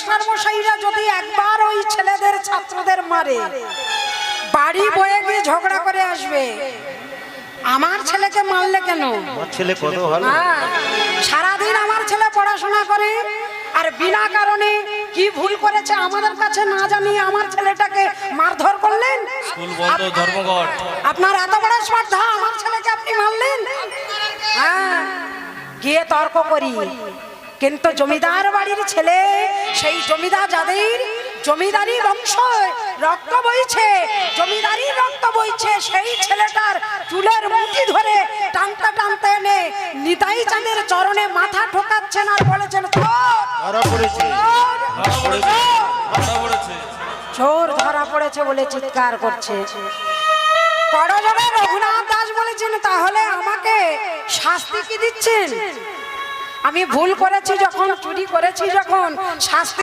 Master মশাইরা যদি একবার ওই ছেলেদের ছাত্রদের মারে, বাড়ি বয়ে গিয়ে ঝগড়া করে আসবে, আমার ছেলেকে মারলে কেন? ছেলে কত ভালো, সারাদিন আমার ছেলে পড়াশোনা করে আর বিনা কারণে কি ভুল করেছে আমাদের কাছে না জানিয়ে আমার ছেলেটাকে মারধর করলেন। স্কুল বন্ধ, ধর্মঘট। আপনার এত বড় স্পর্ধা, আমার ছেলেকে আপনি মারলেন। হ্যাঁ, গিয়ে তর্ক করি, কিন্তু জমিদার বাড়ির ছেলে, সেই জমিদার যাদের জমিদারি বংশ রক্ত বইছে, জমিদারি রক্ত বইছে, সেই ছেলেটার চুলের মুঠি ধরে টানতে টানতে এনে নিতাই চাঁদের চরণে মাথা ঠোকাচ্ছেন আর বলেছেন, চোর ধরা পড়েছে বলে চিৎকার করছে। করজোড়ে রঘুনাথ দাস বলেছেন, তাহলে আমাকে শাস্তি কি দিচ্ছেন? আমি ভুল করেছি যখন, চুরি করেছি যখন, শাস্তি